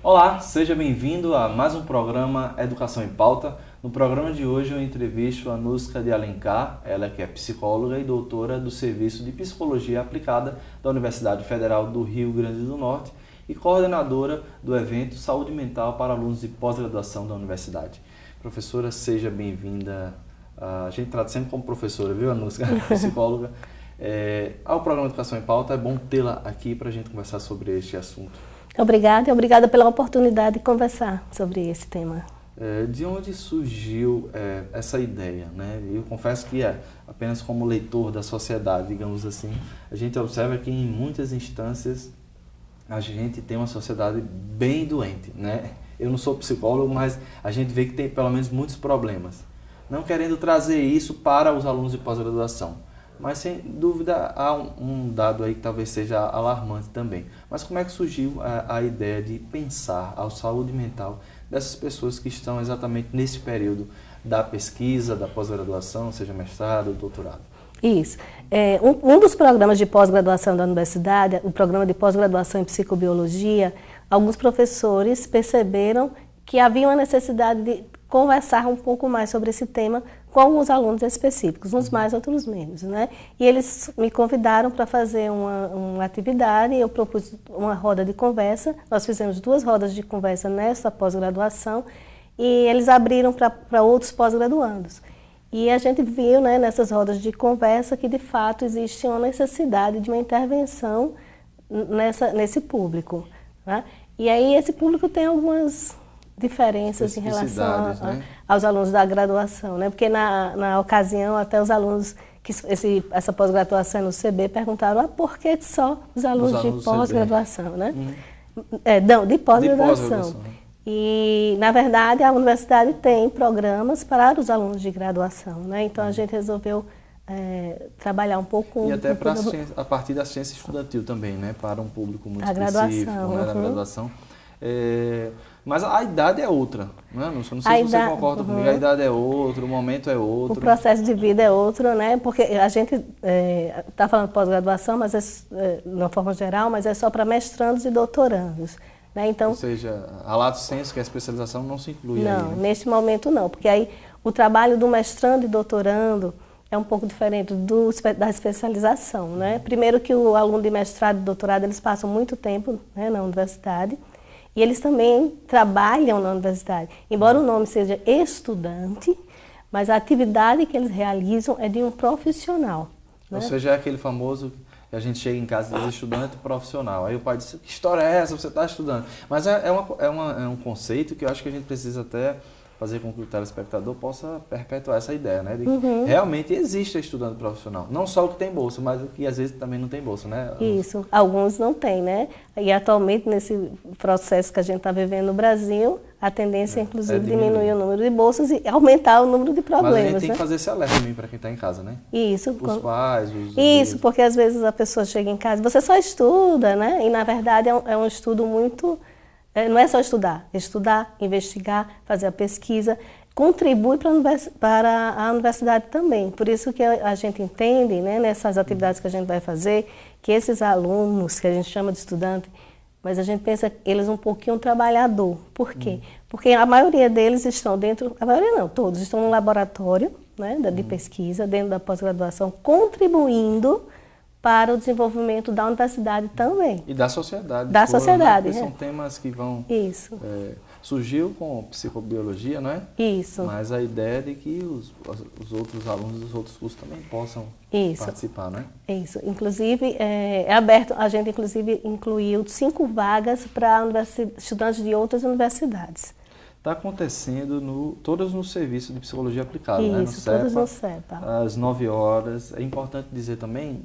Olá, seja bem-vindo a mais um programa Educação em Pauta. No programa de hoje eu entrevisto a Nuska de Alencar, ela que é psicóloga e doutora do Serviço de Psicologia Aplicada da Universidade Federal do Rio Grande do Norte e coordenadora do evento Saúde Mental para alunos de pós-graduação da universidade. Professora, seja bem-vinda. A gente trata sempre como professora, viu, a Nuska, psicóloga. Ao programa Educação em Pauta, é bom tê-la aqui para a gente conversar sobre este assunto. Obrigada e obrigada pela oportunidade de conversar sobre esse tema. De onde surgiu essa ideia, né? Eu confesso que apenas como leitor da sociedade, digamos assim, a gente observa que em muitas instâncias a gente tem uma sociedade bem doente, né? Eu não sou psicólogo, mas a gente vê que tem pelo menos muitos problemas. Não querendo trazer isso para os alunos de pós-graduação. Mas, sem dúvida, há um dado aí que talvez seja alarmante também. Mas como é que surgiu a ideia de pensar a saúde mental dessas pessoas que estão exatamente nesse período da pesquisa, da pós-graduação, seja mestrado ou doutorado? Isso. Um dos programas de pós-graduação da universidade, o programa de pós-graduação em psicobiologia, alguns professores perceberam que havia uma necessidade de conversar um pouco mais sobre esse tema com alguns alunos específicos, uns mais, outros menos, né? E eles me convidaram para fazer uma atividade, eu propus uma roda de conversa, nós fizemos 2 rodas de conversa nessa pós-graduação e eles abriram para outros pós-graduandos. E a gente viu, né, nessas rodas de conversa que de fato existe uma necessidade de uma intervenção nesse público, né? E aí esse público tem algumas diferenças em relação aos alunos da graduação, né? Porque na ocasião até os alunos que essa pós-graduação no CB perguntaram por que só os alunos de pós-graduação, né? Não, de pós-graduação. E na verdade a universidade tem programas para os alunos de graduação, né? Então a gente resolveu trabalhar um pouco... E até a partir da ciência estudantil também, né? Para um público muito específico, né? Da graduação. Mas a idade é outra, né? Não sei se você concorda comigo, a idade é outra, o momento é outro. O processo de vida é outro, né? Porque a gente está falando pós-graduação, mas de uma forma geral, mas é só para mestrandos e doutorandos, né? Então, ou seja, a lato sensu, que é a especialização, não se inclui não, aí, né? Neste momento não, porque aí o trabalho do mestrando e doutorando é um pouco diferente da especialização, né? Primeiro que o aluno de mestrado e doutorado, eles passam muito tempo, né, na universidade, e eles também trabalham na universidade. Embora o nome seja estudante, mas a atividade que eles realizam é de um profissional, né? Ou seja, é aquele famoso que a gente chega em casa e diz estudante profissional. Aí o pai diz, que história é essa? Você está estudando. Mas é um conceito que eu acho que a gente precisa até fazer com que o telespectador possa perpetuar essa ideia, né? De que realmente existe estudante profissional. Não só o que tem bolsa, mas o que às vezes também não tem bolsa, né? Isso, alguns não têm, né? E atualmente, nesse processo que a gente está vivendo no Brasil, a tendência é inclusive diminuir o número de bolsas e aumentar o número de problemas. Mas a gente tem que fazer esse alerta também para quem está em casa, né? Isso. Os pais, os Isso, amigos. Porque às vezes a pessoa chega em casa, você só estuda, né? E na verdade é um estudo muito... Não é só estudar, investigar, fazer a pesquisa, contribui para a universidade também. Por isso que a gente entende, né, nessas atividades que a gente vai fazer, que esses alunos, que a gente chama de estudante, mas a gente pensa eles um pouquinho trabalhador. Por quê? Porque a maioria deles estão a maioria não, todos estão no laboratório, né, de pesquisa, dentro da pós-graduação, contribuindo para o desenvolvimento da universidade também. E da sociedade. Da sociedade. São temas que vão... Isso. Surgiu com psicobiologia, não é? Isso. Mas a ideia é de que os outros alunos dos outros cursos também possam participar, não é? Isso. Inclusive, é aberto, a gente inclusive incluiu 5 vagas para estudantes de outras universidades. Está acontecendo todas no serviço de psicologia aplicada, isso, né? No CEPA, todas no CEPA. Às 9 horas. É importante dizer também,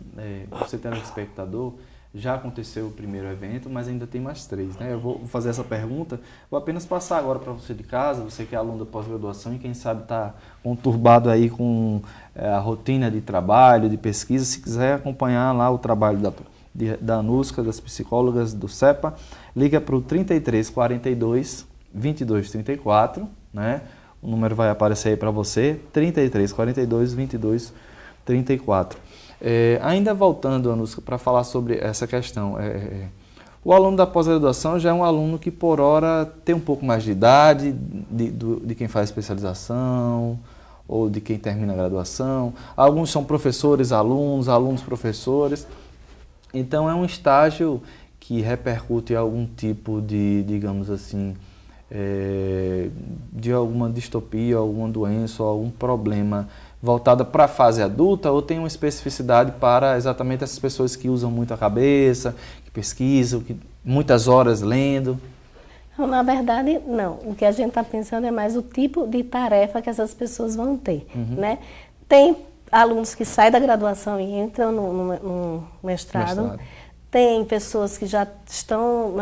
você tendo espectador, já aconteceu o primeiro evento, mas ainda tem mais 3, né? Eu vou fazer essa pergunta, vou apenas passar agora para você de casa, você que é aluno da pós-graduação e quem sabe está conturbado aí com a rotina de trabalho, de pesquisa, se quiser acompanhar lá o trabalho da Nuska, das psicólogas do CEPA, liga para o 3342 2234, né? O número vai aparecer aí para você, 3342 2234. Ainda voltando, Anuska, para falar sobre essa questão, O aluno da pós-graduação já é um aluno que, por hora, tem um pouco mais de idade de quem faz especialização ou de quem termina a graduação. Alguns são professores, alunos, professores. Então, é um estágio que repercute em algum tipo de, digamos assim, de alguma distopia, alguma doença, ou algum problema voltada para a fase adulta, ou tem uma especificidade para exatamente essas pessoas que usam muito a cabeça, que pesquisam, que muitas horas lendo? Não, na verdade, não. O que a gente está pensando é mais o tipo de tarefa que essas pessoas vão ter, né? Tem alunos que saem da graduação e entram no mestrado. Tem pessoas que já estão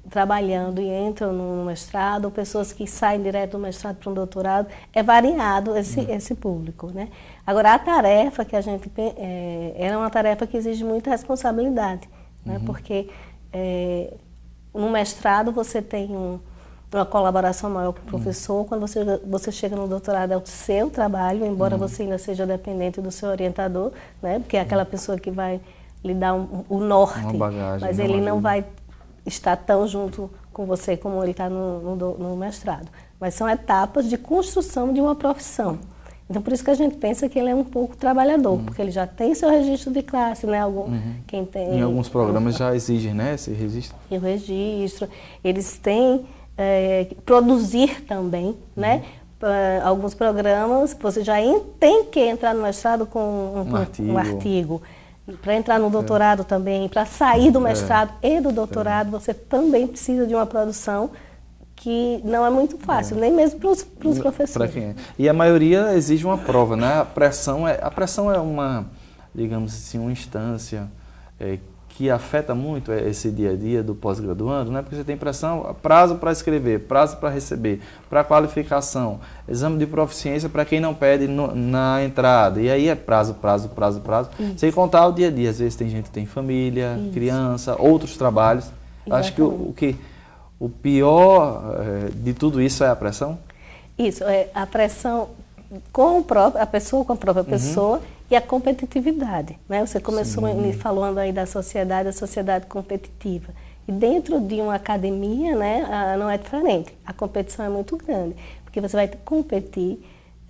trabalhando e entram no mestrado, ou pessoas que saem direto do mestrado para um doutorado. É variado esse público, né? Agora, a tarefa que a gente... é uma tarefa que exige muita responsabilidade, né? Porque no mestrado você tem uma colaboração maior com o professor. Quando você chega no doutorado, é o seu trabalho, embora você ainda seja dependente do seu orientador, né? Porque é aquela pessoa que vai lhe dar o norte, bagagem, mas ele não vai estar tão junto com você como ele está no mestrado. Mas são etapas de construção de uma profissão. Então, por isso que a gente pensa que ele é um pouco trabalhador, porque ele já tem seu registro de classe, né? Quem tem, em alguns programas já exigem, né, esse registro? E o registro. Eles têm produzir também, né? Alguns programas, você já tem que entrar no mestrado com um artigo. Para entrar no doutorado também, para sair do mestrado e do doutorado, você também precisa de uma produção que não é muito fácil, nem mesmo para os professores. E a maioria exige uma prova, né? A pressão é uma, digamos assim, uma instância que afeta muito esse dia a dia do pós-graduando, né? Porque você tem pressão, prazo para escrever, prazo para receber, para qualificação, exame de proficiência para quem não pede na entrada, e aí é prazo. Isso. Sem contar o dia a dia, às vezes tem gente que tem família, criança, outros trabalhos. Exatamente. Acho que o pior de tudo isso é a pressão? Isso, a pressão com a pessoa, com a própria pessoa, e a competitividade, né? Você começou falando aí da sociedade, a sociedade competitiva. E dentro de uma academia, né, não é diferente. A competição é muito grande, porque você vai competir,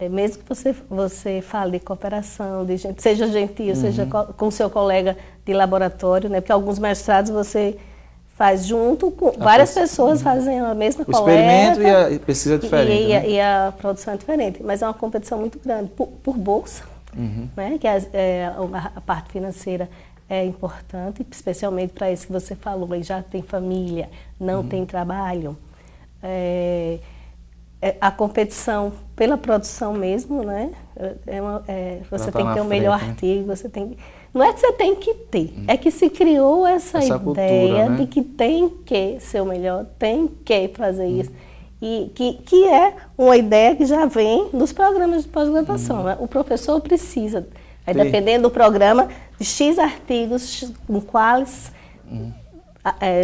mesmo que você fale de cooperação, seja gentil, seja com o seu colega de laboratório, né? Porque alguns mestrados você faz junto com várias pessoas fazem a mesma coleta. O experimento e a pesquisa é diferente. E a produção é diferente, mas é uma competição muito grande por bolsa, né? Que a parte financeira é importante, especialmente para esse que você falou, ele já tem família, não tem trabalho. A competição pela produção mesmo, né? Você tem que ter o melhor artigo, você tem... Não é que você tem que ter, é que se criou essa ideia cultura, né? De que tem que ser o melhor, tem que fazer isso. E que é uma ideia que já vem dos programas de pós-graduação, né? O professor precisa, dependendo do programa, de X artigos, com quais,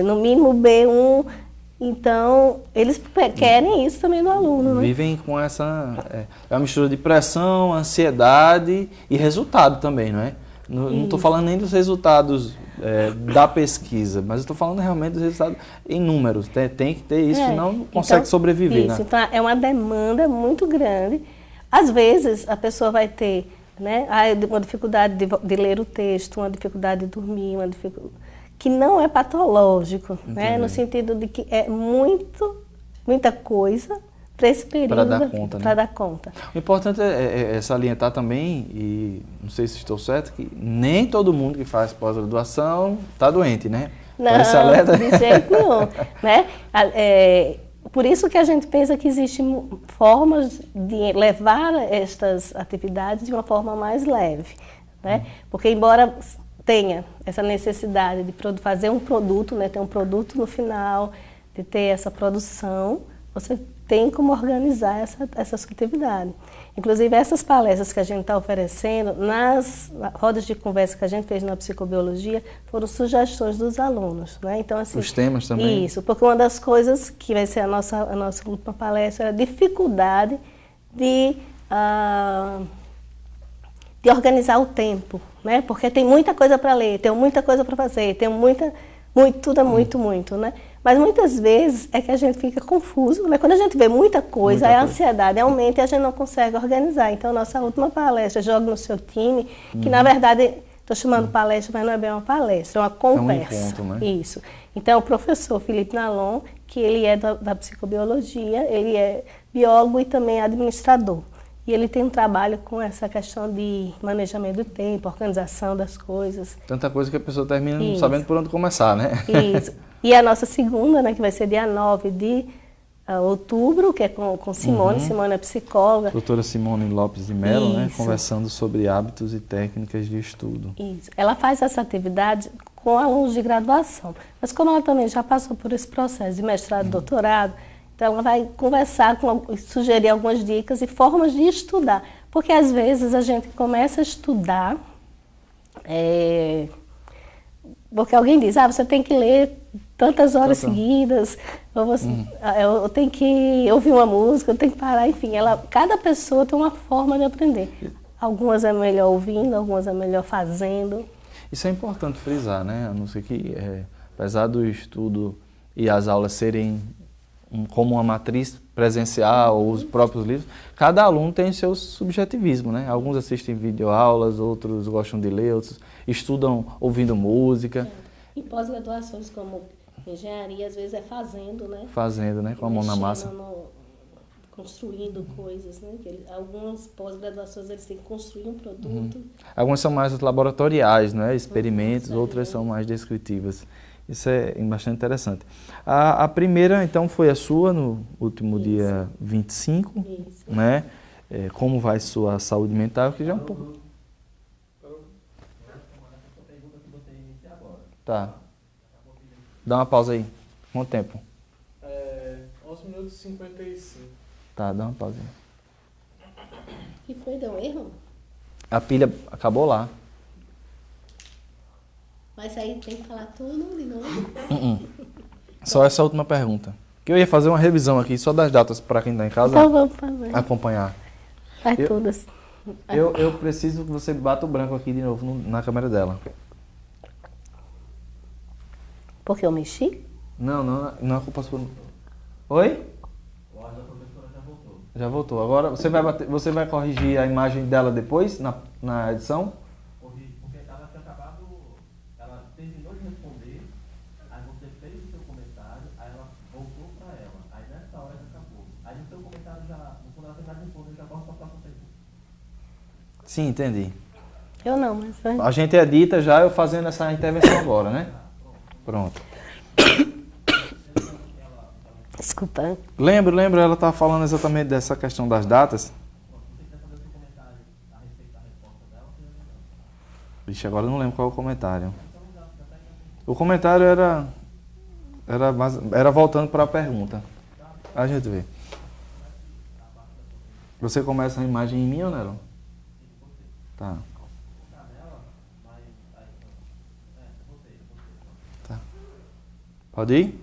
no mínimo B1. Então, eles querem isso também no aluno, né? Vivem com essa... É uma mistura de pressão, ansiedade e resultado também, não é? Não estou falando nem dos resultados da pesquisa, mas estou falando realmente dos resultados em números. Tem que ter isso, senão não consegue sobreviver. Isso, né? Então é uma demanda muito grande. Às vezes a pessoa vai ter, né, uma dificuldade de ler o texto, uma dificuldade de dormir, que não é patológico, né, no sentido de que é muita coisa para esse período para dar conta. O importante é salientar também, e não sei se estou certo, que nem todo mundo que faz pós-graduação está doente, né? Não, de jeito nenhum. Né? Por isso que a gente pensa que existem formas de levar estas atividades de uma forma mais leve, né? Porque embora tenha essa necessidade de fazer um produto, né, ter um produto no final, de ter essa produção, você tem como organizar essa atividade. Inclusive, essas palestras que a gente está oferecendo, nas rodas de conversa que a gente fez na psicobiologia, foram sugestões dos alunos, né? Então, assim, os temas também? Isso, porque uma das coisas que vai ser a nossa última palestra é a dificuldade de organizar o tempo, né? Porque tem muita coisa para ler, tem muita coisa para fazer, tem tudo é muito, né? Mas muitas vezes é que a gente fica confuso, né? Quando a gente vê muita coisa, a ansiedade aumenta e a gente não consegue organizar. Então, nossa última palestra, Jogue no Seu Time, que na verdade, estou chamando palestra, mas não é bem uma palestra, é uma conversa. É um encontro, né? Isso. Então, o professor Felipe Nalon, que ele é da psicobiologia, ele é biólogo e também administrador. E ele tem um trabalho com essa questão de manejamento do tempo, organização das coisas. Tanta coisa que a pessoa termina não sabendo por onde começar, né? Isso. E a nossa segunda, né, que vai ser dia 9 de outubro, que é com Simone. Simone é psicóloga. Doutora Simone Lopes de Mello, né, conversando sobre hábitos e técnicas de estudo. Isso. Ela faz essa atividade com alunos de graduação. Mas como ela também já passou por esse processo de mestrado e doutorado, então ela vai conversar, sugerir algumas dicas e formas de estudar. Porque às vezes a gente começa a estudar, porque alguém diz, você tem que ler tantas horas seguidas, ou você, eu tenho que ouvir uma música, eu tenho que parar, enfim. Cada pessoa tem uma forma de aprender. Algumas é melhor ouvindo, algumas é melhor fazendo. Isso é importante frisar, né? A não ser que, apesar do estudo e as aulas serem como uma matriz presencial ou os próprios livros, cada aluno tem seu subjetivismo, né? Alguns assistem videoaulas, outros gostam de ler, outros estudam ouvindo música. E pós-graduações como engenharia, às vezes é fazendo, né? Fazendo, né? Com a mão na massa. Construindo coisas, né? Algumas pós-graduações eles têm que construir um produto. Algumas são mais laboratoriais, né? Experimentos, outras são mais descritivas. Isso é bastante interessante. A primeira, então, foi a sua no último dia 25, né? Como vai sua saúde mental, que já é um pouco... Tá. Dá uma pausa aí. Quanto tempo? 11 minutos e 55. Tá, dá uma pausa aí. E foi, deu erro? A pilha acabou lá. Mas aí tem que falar tudo de novo? Só essa última pergunta. Que eu ia fazer uma revisão aqui, só das datas para quem está em casa Então vamos fazer. acompanhar. Faz todas. Eu preciso que você bata o branco aqui de novo na câmera dela. Porque eu mexi? Não é culpa sua. Oi? A professora já voltou. Já voltou. Agora você vai corrigir a imagem dela depois, na edição? Porque ela tinha acabado, ela terminou de responder, aí você fez o seu comentário, aí ela voltou para ela. Aí nessa hora já acabou. Aí no seu comentário quando ela terminar de responder, já volta para a próxima pergunta. Sim, entendi. Eu não, mas... A gente edita já eu fazendo essa intervenção agora, né? Pronto. Desculpa. Lembro, ela estava falando exatamente dessa questão das datas. Vixe, agora eu não lembro qual é o comentário. O comentário era voltando para a pergunta. A gente vê. Você começa a imagem em mim ou não? Tá. Pode ir?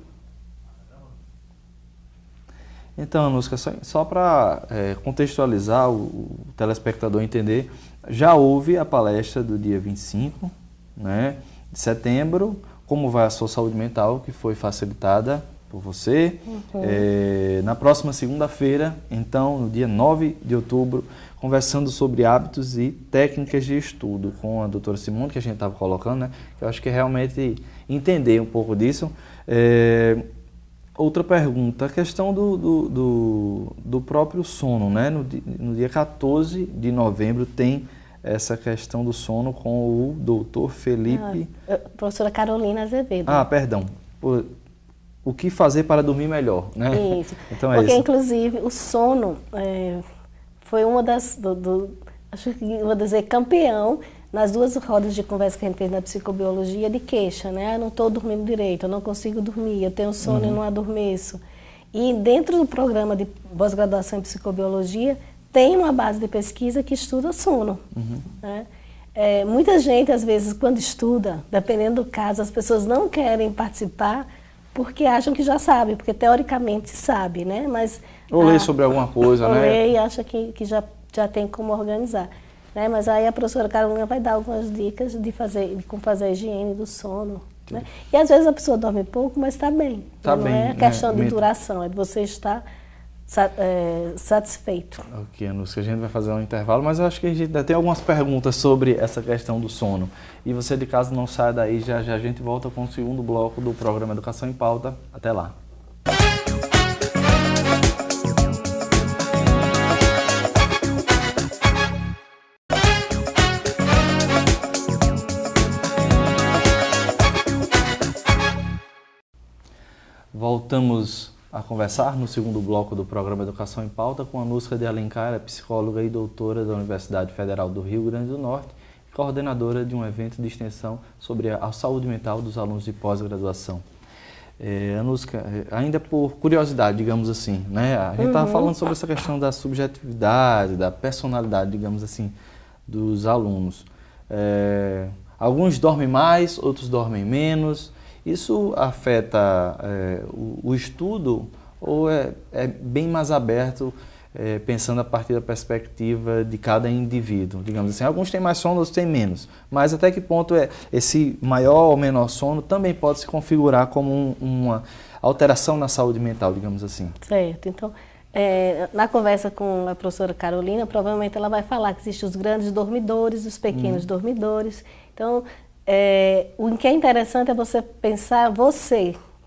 Então, Anusca, só para contextualizar o telespectador entender, já houve a palestra do dia 25, né, de setembro, como vai a sua saúde mental, que foi facilitada por você. Na próxima segunda-feira, então, no dia 9 de outubro, conversando sobre hábitos e técnicas de estudo com a doutora Simone, que a gente estava colocando, né? Eu acho que realmente entender um pouco disso. Outra pergunta, a questão do próprio sono, né? No dia 14 de novembro tem essa questão do sono com o doutor Felipe... Professora Carolina Azevedo. Perdão. O que fazer para dormir melhor, né? Isso. Então Porque, isso. inclusive, o sono foi uma das... acho que vou dizer campeão nas duas rodas de conversa que a gente fez na psicobiologia de queixa, né? Eu não estou dormindo direito, eu não consigo dormir, eu tenho sono e não adormeço. E dentro do programa de pós-graduação em psicobiologia, tem uma base de pesquisa que estuda sono. Né? Muita gente, às vezes, quando estuda, dependendo do caso, as pessoas não querem participar porque acham que já sabe, porque teoricamente sabe, né? Mas, ou lê sobre alguma coisa, né? Lê e acha que já tem como organizar. Né? Mas aí a professora Carolina vai dar algumas dicas de como fazer a higiene do sono. Né? E às vezes a pessoa dorme pouco, mas está bem. Tá não bem, é questão de né? duração, é de você estar satisfeito. Ok, Anuska, a gente vai fazer um intervalo, mas eu acho que a gente ainda tem algumas perguntas sobre essa questão do sono. E você de casa não sai daí, já a gente volta com o segundo bloco do programa Educação em Pauta. Até lá. Voltamos a conversar no segundo bloco do programa Educação em Pauta com a Anuska de Alencar, psicóloga e doutora da Universidade Federal do Rio Grande do Norte e coordenadora de um evento de extensão sobre a saúde mental dos alunos de pós-graduação. Anuska, ainda por curiosidade, digamos assim, né? A gente estava falando sobre essa questão da subjetividade, da personalidade, digamos assim, dos alunos. Alguns dormem mais, outros dormem menos. Isso afeta o estudo ou é bem mais aberto, pensando a partir da perspectiva de cada indivíduo? Digamos assim, alguns têm mais sono, outros têm menos. Mas até que ponto esse maior ou menor sono também pode se configurar como uma alteração na saúde mental, digamos assim? Certo. Então, na conversa com a professora Carolina, provavelmente ela vai falar que existem os grandes dormidores, os pequenos dormidores. Então, o que é interessante é você pensar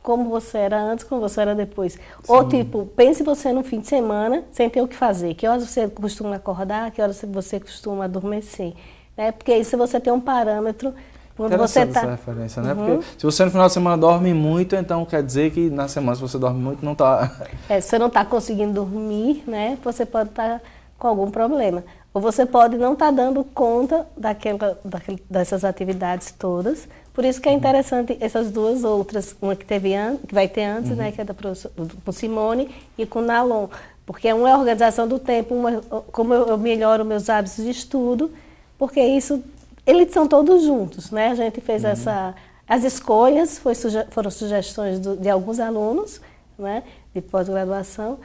como você era antes, como você era depois. Sim. Ou tipo, pense você no fim de semana, sem ter o que fazer. Que horas você costuma acordar, que horas você costuma adormecer. Né? Porque aí se você tem um parâmetro, quando você está... essa referência, né? Porque se você no final de semana dorme muito, então quer dizer que na semana, se você dorme muito, não está... se você não está conseguindo dormir, né? Você pode estar com algum problema. Ou você pode não estar dando conta dessas atividades todas. Por isso que é interessante essas duas outras, uma que vai ter antes, né, que é com Simone e com Nalon. Porque uma é a organização do tempo, como eu melhoro meus hábitos de estudo, porque eles são todos juntos, né? A gente fez as escolhas, foram sugestões de alguns alunos, né, de pós-graduação,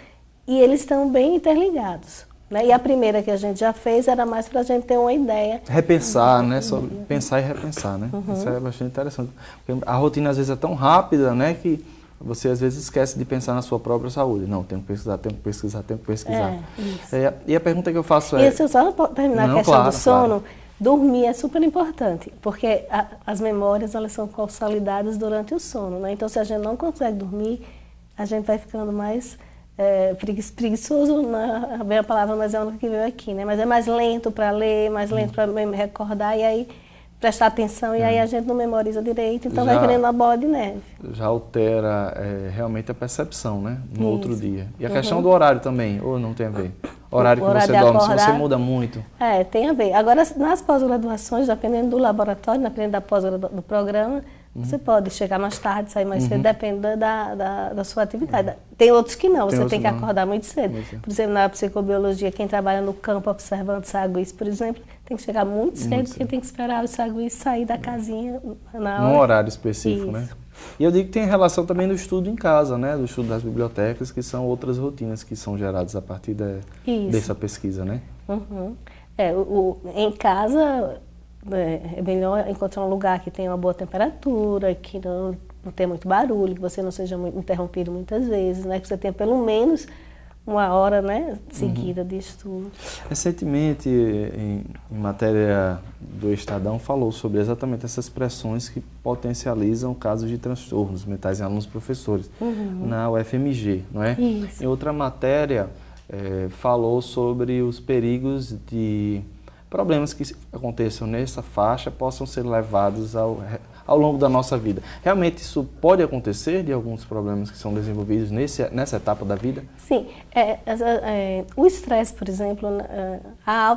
e eles estão bem interligados. Né? E a primeira que a gente já fez era mais para a gente ter uma ideia. Repensar, né? Só pensar e repensar, né? Isso é bastante interessante. Porque a rotina às vezes é tão rápida, né? Que você às vezes esquece de pensar na sua própria saúde. Não, tenho que pesquisar, tenho que pesquisar, tenho que pesquisar. E a pergunta que eu faço é... Isso, só para terminar a questão do sono, dormir é super importante, porque as memórias elas são consolidadas durante o sono, né? Então se a gente não consegue dormir, a gente vai ficando mais... preguiçoso, não é a palavra, mas é a única que veio aqui, né? Mas é mais lento para ler, mais lento para recordar e aí prestar atenção e aí a gente não memoriza direito, então vai virando uma bola de neve. Já altera realmente a percepção, né? No outro dia. E a questão do horário também, ou não tem a ver? Horário que você dorme, se você muda muito. Tem a ver. Agora, nas pós-graduações, dependendo do laboratório, dependendo do programa, você pode chegar mais tarde, sair mais cedo, dependendo da sua atividade. Tem outros que não, você tem que acordar muito cedo. Por exemplo, na psicobiologia, quem trabalha no campo observando saguis, por exemplo, tem que chegar muito cedo, porque tem que esperar os saguis sair da casinha na hora. Num horário específico, né? E eu digo que tem relação também do estudo em casa, né? Do estudo das bibliotecas, que são outras rotinas que são geradas a partir dessa pesquisa, né? Em casa... É melhor encontrar um lugar que tenha uma boa temperatura, que não tenha muito barulho, que você não seja muito interrompido muitas vezes, né? Que você tenha pelo menos uma hora, né, seguida de estudo. Recentemente, em matéria do Estadão, falou sobre exatamente essas pressões que potencializam casos de transtornos mentais em alunos e professores, na UFMG, não é? Isso. Em outra matéria, falou sobre os perigos de problemas que aconteçam nessa faixa possam ser levados ao longo da nossa vida. Realmente isso pode acontecer de alguns problemas que são desenvolvidos nessa etapa da vida? Sim. O estresse, por exemplo, a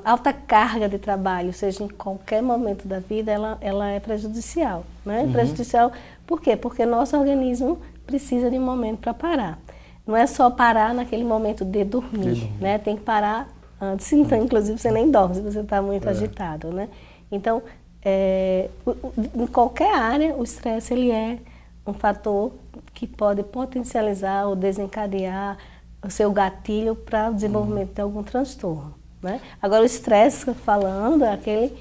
alta carga de trabalho, seja em qualquer momento da vida, ela é prejudicial. Né? Prejudicial por quê? Porque nosso organismo precisa de um momento para parar. Não é só parar naquele momento de dormir, né? Tem que parar antes, então, inclusive, você nem dorme se você está muito agitado, né? Então, em qualquer área, o estresse ele é um fator que pode potencializar ou desencadear o seu gatilho para o desenvolvimento de algum transtorno, né? Agora, o estresse, falando, é aquele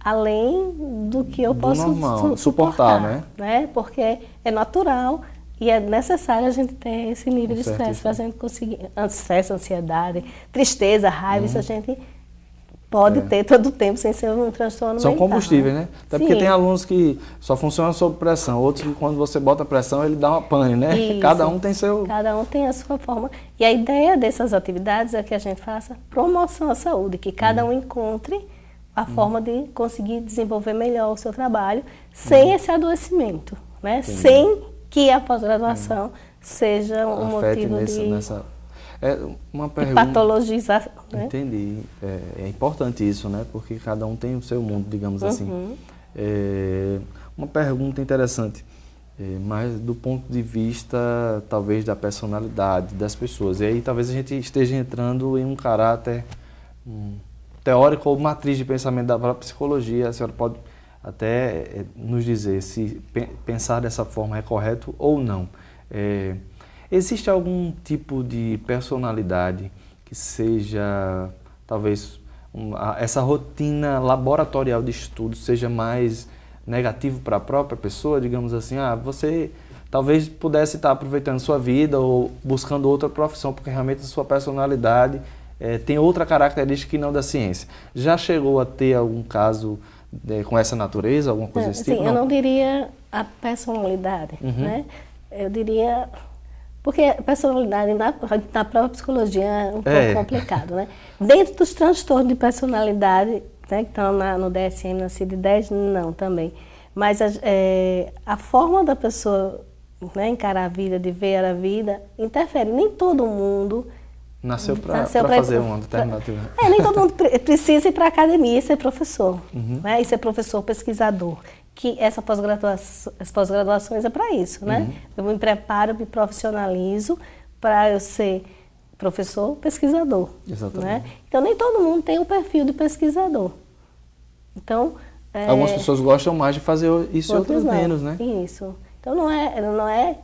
além do que eu posso normal, suportar, né? Porque é natural e é necessário a gente ter esse nível de estresse para a gente conseguir. Estresse, ansiedade, tristeza, raiva, isso a gente pode ter todo o tempo sem ser um transtorno São mental, combustíveis, né? Até porque tem alunos que só funcionam sob pressão, outros que quando você bota pressão ele dá uma pane, né? Isso. Cada um tem seu... Cada um tem a sua forma. E a ideia dessas atividades é que a gente faça promoção à saúde, que cada um encontre a forma de conseguir desenvolver melhor o seu trabalho sem esse adoecimento, né? Sem que a pós-graduação seja um motivo uma de pergunta... patologizar. Né? Entendi. É importante isso, né? Porque cada um tem o seu mundo, digamos assim. Uma pergunta interessante, mas do ponto de vista, talvez, da personalidade das pessoas. E aí talvez a gente esteja entrando em um caráter teórico ou matriz de pensamento da própria psicologia. A senhora pode até nos dizer se pensar dessa forma é correto ou não. Existe algum tipo de personalidade que seja, talvez, essa rotina laboratorial de estudo seja mais negativo para a própria pessoa, digamos assim, você talvez pudesse estar aproveitando sua vida ou buscando outra profissão, porque realmente a sua personalidade tem outra característica que não da ciência. Já chegou a ter algum caso com essa natureza, alguma coisa desse tipo? Sim, eu não diria a personalidade, né? Eu diria... Porque a personalidade na própria psicologia é um pouco complicado, né? Dentro dos transtornos de personalidade, né, que estão no DSM, na CID-10, não também. Mas a forma da pessoa, né, encarar a vida, de ver a vida, interfere. Nem todo mundo... Nasceu para fazer uma determinada atividade. Nem todo mundo precisa ir para a academia e ser professor, né? E ser professor pesquisador. Que as pós-graduações é para isso, né? Eu me preparo, me profissionalizo para eu ser professor, pesquisador. Exatamente. Né? Então, nem todo mundo tem o perfil de pesquisador. Então, algumas pessoas gostam mais de fazer isso e outras menos, né? Isso. Então, não é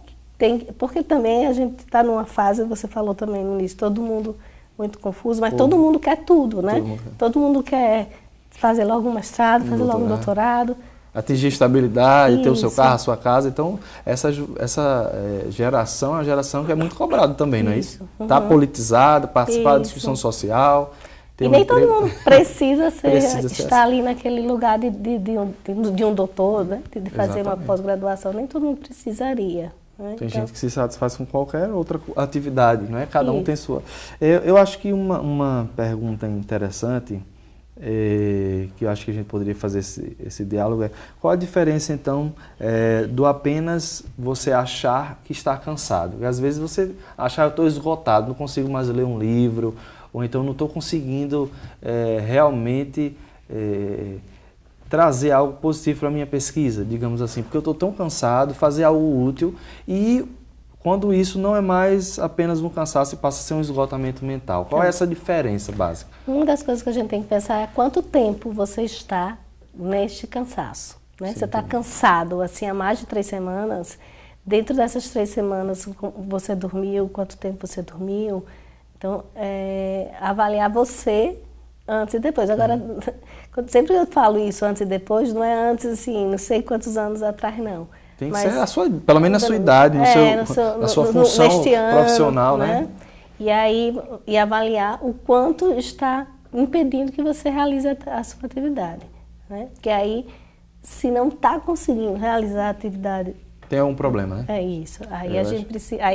porque também a gente está numa fase, você falou também no início, todo mundo muito confuso, mas todo mundo quer tudo, né? Todo mundo quer fazer logo um mestrado, fazer logo um doutorado. Atingir estabilidade, ter o seu carro, a sua casa. Então, essa geração é uma geração que é muito cobrada também, não é isso? Está politizada, participar da discussão social. E nem todo mundo precisa estar ali naquele lugar de um doutor, né? De fazer uma pós-graduação. Nem todo mundo precisaria. Né? Tem gente que se satisfaz com qualquer outra atividade, não é? Cada um tem sua. Eu acho que uma pergunta interessante, que eu acho que a gente poderia fazer esse diálogo, qual a diferença, então, do apenas você achar que está cansado? Porque às vezes você achar, eu estou esgotado, não consigo mais ler um livro, ou então não estou conseguindo realmente trazer algo positivo para a minha pesquisa, digamos assim, porque eu estou tão cansado, fazer algo útil, e quando isso não é mais apenas um cansaço e passa a ser um esgotamento mental. Qual é essa diferença básica? Uma das coisas que a gente tem que pensar é quanto tempo você está neste cansaço. Né? Sim, você está cansado assim, há mais de 3 semanas. Dentro dessas 3 semanas, você dormiu, quanto tempo você dormiu. Então, avaliar você antes e depois. Agora, sempre eu falo isso antes e depois, não é antes, assim, não sei quantos anos atrás, não. Tem que ser pelo menos na sua idade, na sua função profissional, né? E avaliar o quanto está impedindo que você realize a sua atividade. Né? Porque aí, se não está conseguindo realizar a atividade... Tem algum problema, né? É isso. Aí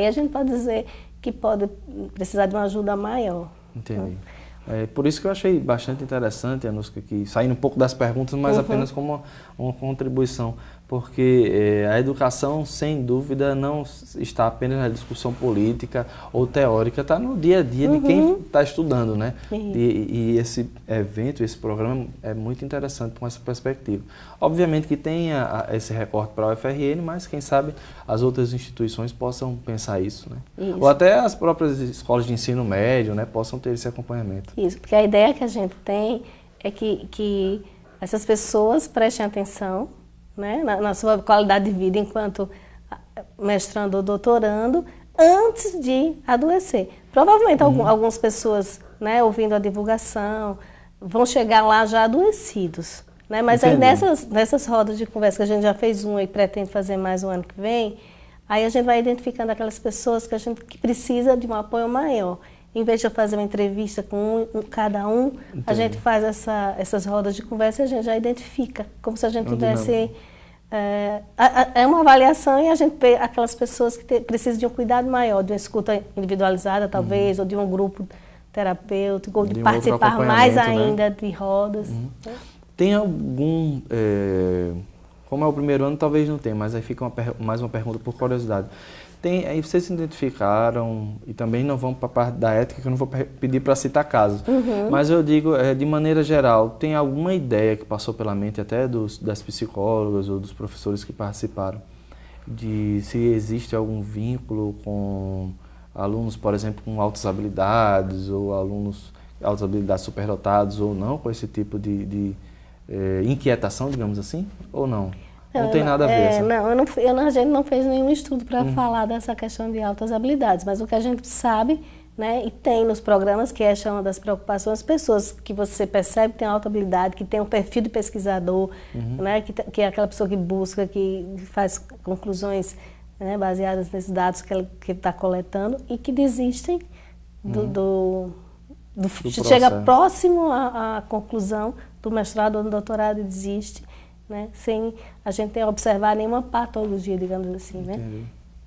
a gente pode dizer que pode precisar de uma ajuda maior. Entendi. Né? Por isso que eu achei bastante interessante, Anuska, aqui, saindo um pouco das perguntas, mas apenas como uma contribuição, porque a educação, sem dúvida, não está apenas na discussão política ou teórica, está no dia a dia de quem está estudando, né? E esse evento, esse programa é muito interessante com essa perspectiva. Obviamente que tem esse recorte para a UFRN, mas quem sabe as outras instituições possam pensar isso, né? Isso. Ou até as próprias escolas de ensino médio, né, possam ter esse acompanhamento. Isso, porque a ideia que a gente tem é que essas pessoas prestem atenção, né, na sua qualidade de vida enquanto mestrando ou doutorando, antes de adoecer. Provavelmente algumas pessoas, né, ouvindo a divulgação, vão chegar lá já adoecidos. Né? Mas aí Entendi. nessas rodas de conversa, que a gente já fez uma e pretende fazer mais o ano que vem, aí a gente vai identificando aquelas pessoas que precisa de um apoio maior. Em vez de eu fazer uma entrevista com cada um, Entendi. a gente faz essas rodas de conversa e a gente já identifica, como se a gente tivesse... É uma avaliação e a gente vê aquelas pessoas que precisam de um cuidado maior, de uma escuta individualizada, talvez, ou de um grupo terapêutico, ou de De um participar outro mais acompanhamento, né? ainda de rodas. Né? Tem algum... como é o primeiro ano, talvez não tenha, mas aí fica mais uma pergunta por curiosidade. Aí vocês se identificaram, e também não vão para a parte da ética, que eu não vou pedir para citar casos, mas eu digo, de maneira geral, tem alguma ideia que passou pela mente até das psicólogas ou dos professores que participaram, de se existe algum vínculo com alunos, por exemplo, com altas habilidades, ou alunos altas habilidades superdotados ou não, com esse tipo de inquietação, digamos assim, ou não? Não tem nada a ver. A gente não fez nenhum estudo para falar dessa questão de altas habilidades, mas o que a gente sabe, né, e tem nos programas, que é uma das preocupações, pessoas que você percebe que tem alta habilidade, que tem um perfil de pesquisador, né, que é aquela pessoa que busca, que faz conclusões, né, baseadas nesses dados que está coletando e que desistem chega próximo à conclusão do mestrado ou do doutorado e desiste. Né? Sem a gente ter observado nenhuma patologia, digamos assim, né?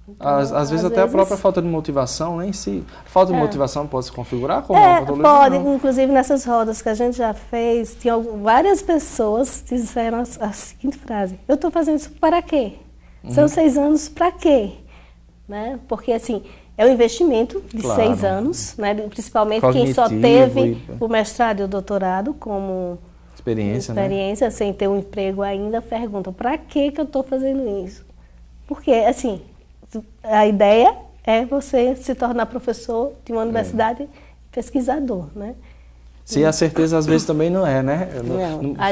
Então, às vezes até a própria falta de motivação, nem se... A falta de motivação pode se configurar como uma patologia? Pode, não. Inclusive nessas rodas que a gente já fez, várias pessoas disseram a seguinte frase: eu estou fazendo isso para quê? São 6 anos para quê? Né? Porque assim, é um investimento de 6 anos, né? Principalmente quem só teve o mestrado e o doutorado como... experiência, né? Sem ter um emprego ainda, pergunta, para que eu estou fazendo isso? Porque, assim, a ideia é você se tornar professor de uma universidade pesquisador, né? Se a certeza às vezes também não é, né?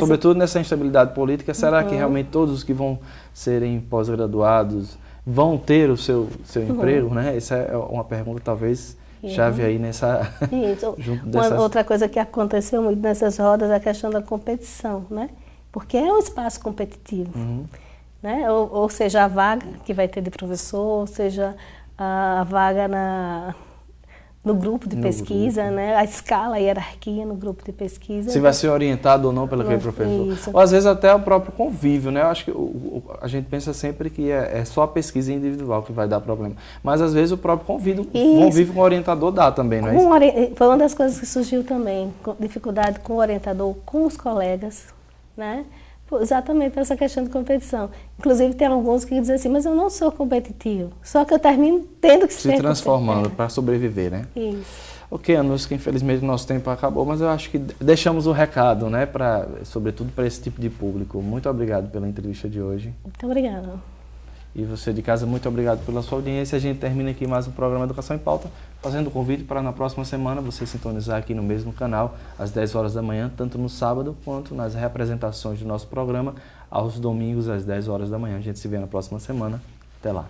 Sobretudo nessa instabilidade política, será que realmente todos os que vão serem pós-graduados vão ter o seu emprego, né? Essa é uma pergunta talvez... chave aí nessa... Isso. Outra coisa que aconteceu muito nessas rodas é a questão da competição, né? Porque é um espaço competitivo, né? Ou seja, a vaga que vai ter de professor, ou seja, a vaga no grupo de pesquisa, né? A escala, a hierarquia no grupo de pesquisa. Se vai ser orientado ou não pelo aquele professor. Isso. Ou às vezes até o próprio convívio, né? Eu acho que a gente pensa sempre que é só a pesquisa individual que vai dar problema. Mas às vezes o próprio convívio com o orientador dá também, não é isso? Foi uma das coisas que surgiu também, dificuldade com o orientador, com os colegas, né? Exatamente essa questão de competição. Inclusive tem alguns que dizem assim, mas eu não sou competitivo, só que eu termino tendo que ser... Se transformando para sobreviver, né? Isso. Ok, Anúsca, infelizmente o nosso tempo acabou, mas eu acho que deixamos o recado, né? Sobretudo para esse tipo de público. Muito obrigado pela entrevista de hoje. Muito obrigada. E você de casa, muito obrigado pela sua audiência. A gente termina aqui mais um programa Educação em Pauta, fazendo o convite para na próxima semana você sintonizar aqui no mesmo canal, às 10 horas da manhã, tanto no sábado quanto nas representações do nosso programa, aos domingos às 10 horas da manhã. A gente se vê na próxima semana. Até lá.